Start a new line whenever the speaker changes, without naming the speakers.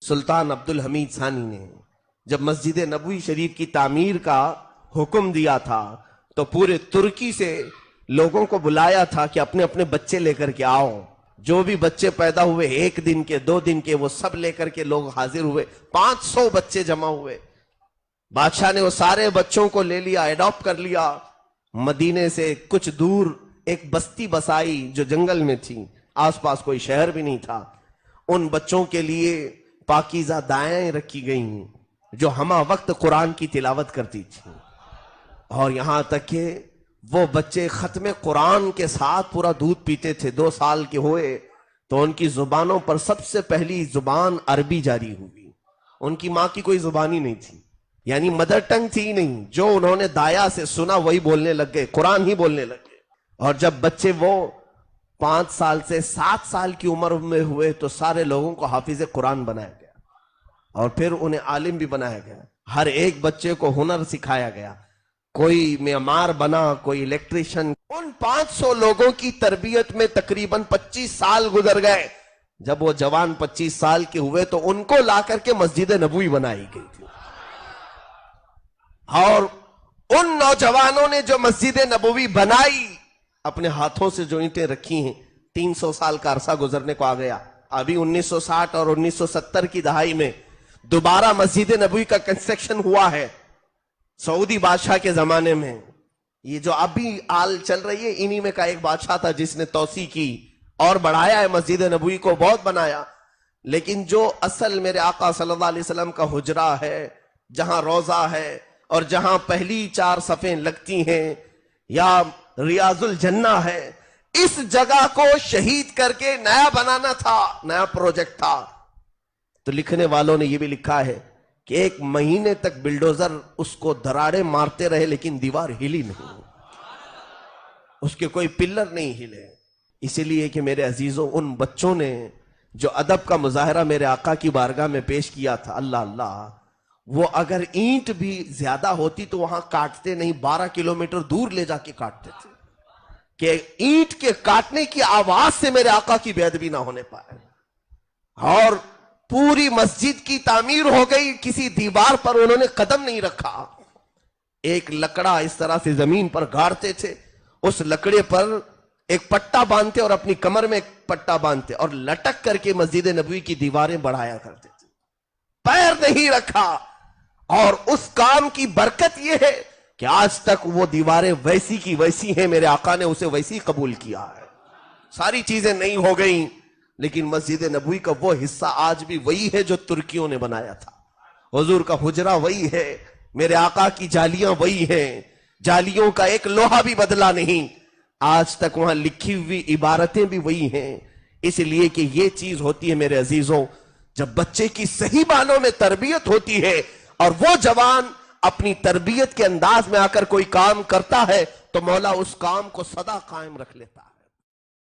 سلطان عبدالحمید ثانی نے جب مسجد نبوی شریف کی تعمیر کا حکم دیا تھا تو پورے ترکی سے لوگوں کو بلایا تھا کہ اپنے اپنے بچے لے کر کے آؤ. جو بھی بچے پیدا ہوئے 1 دن کے 2 دن کے وہ سب لے کر کے لوگ حاضر ہوئے. 500 بچے جمع ہوئے. بادشاہ نے وہ سارے بچوں کو لے لیا, ایڈاپٹ کر لیا. مدینے سے کچھ دور ایک بستی بسائی جو جنگل میں تھی, آس پاس کوئی شہر بھی نہیں تھا. ان بچوں کے لیے پاکیزہ دائیں رکھی گئیں جو ہمہ وقت قرآن کی تلاوت کرتی تھی, اور یہاں تک کہ وہ بچے ختم قرآن کے ساتھ پورا دودھ پیتے تھے. 2 سال کے ہوئے تو ان کی زبانوں پر سب سے پہلی زبان عربی جاری ہوئی. ان کی ماں کی کوئی زبان ہی نہیں تھی, یعنی مدر ٹنگ تھی نہیں. جو انہوں نے دایا سے سنا وہی بولنے لگ گئے, قرآن ہی بولنے لگ گئے. اور جب بچے وہ 5 سال سے 7 سال کی عمر میں ہوئے تو سارے لوگوں کو حافظ قرآن بنایا گیا, اور پھر انہیں عالم بھی بنایا گیا. ہر ایک بچے کو ہنر سکھایا گیا. کوئی معمار بنا, کوئی الیکٹریشن. ان 500 لوگوں کی تربیت میں تقریباً 25 سال گزر گئے. جب وہ جوان 25 سال کے ہوئے تو ان کو لا کر کے مسجد نبوی بنائی گئی تھی. اور ان نوجوانوں نے جو مسجد نبوی بنائی, اپنے ہاتھوں سے جو اینٹیں رکھی ہیں, 300 سال کا عرصہ گزرنے کو آ گیا. ابھی 1960 اور 1970 کی دہائی میں دوبارہ مسجد نبوی کا کنسٹرکشن ہوا ہے سعودی بادشاہ کے زمانے میں. یہ جو ابھی آل چل رہی ہے انہی میں کا ایک بادشاہ تھا جس نے توسیع کی اور بڑھایا ہے مسجد نبوی کو, بہت بنایا. لیکن جو اصل میرے آقا صلی اللہ علیہ وسلم کا حجرہ ہے, جہاں روضہ ہے اور جہاں پہلی 4 صفیں لگتی ہیں, یا ریاض الجنہ ہے, اس جگہ کو شہید کر کے نیا بنانا تھا, نیا پروجیکٹ تھا. تو لکھنے والوں نے یہ بھی لکھا ہے کہ 1 مہینے تک بلڈوزر اس کو دراڑے مارتے رہے لیکن دیوار ہلی نہیں, اس کے کوئی پلر نہیں ہلے. اسی لیے کہ میرے عزیزوں, ان بچوں نے جو ادب کا مظاہرہ میرے آقا کی بارگاہ میں پیش کیا تھا, اللہ اللہ, وہ اگر اینٹ بھی زیادہ ہوتی تو وہاں کاٹتے نہیں, 12 کلومیٹر دور لے جا کے کاٹتے تھے کہ اینٹ کے کاٹنے کی آواز سے میرے آقا کی بے ادبی نہ ہونے پائے. اور پوری مسجد کی تعمیر ہو گئی, کسی دیوار پر انہوں نے قدم نہیں رکھا. ایک لکڑا اس طرح سے زمین پر گاڑتے تھے, اس لکڑے پر ایک پٹا باندھتے اور اپنی کمر میں ایک پٹا باندھتے اور لٹک کر کے مسجد نبوی کی دیواریں بڑھایا کرتے تھے. پیر نہیں رکھا. اور اس کام کی برکت یہ ہے کہ آج تک وہ دیواریں ویسی کی ویسی ہیں, میرے آقا نے اسے ویسی قبول کیا ہے. ساری چیزیں نہیں ہو گئیں لیکن مسجد نبوی کا وہ حصہ آج بھی وہی ہے جو ترکیوں نے بنایا تھا. حضور کا حجرہ وہی ہے, میرے آقا کی جالیاں وہی ہیں, جالیوں کا ایک لوہا بھی بدلا نہیں. آج تک وہاں لکھی ہوئی عبارتیں بھی وہی ہیں. اس لیے کہ یہ چیز ہوتی ہے میرے عزیزوں, جب بچے کی صحیح معنوں میں تربیت ہوتی ہے اور وہ جوان اپنی تربیت کے انداز میں آ کر کوئی کام کرتا ہے تو مولا اس کام کو سدا قائم رکھ لیتا ہے.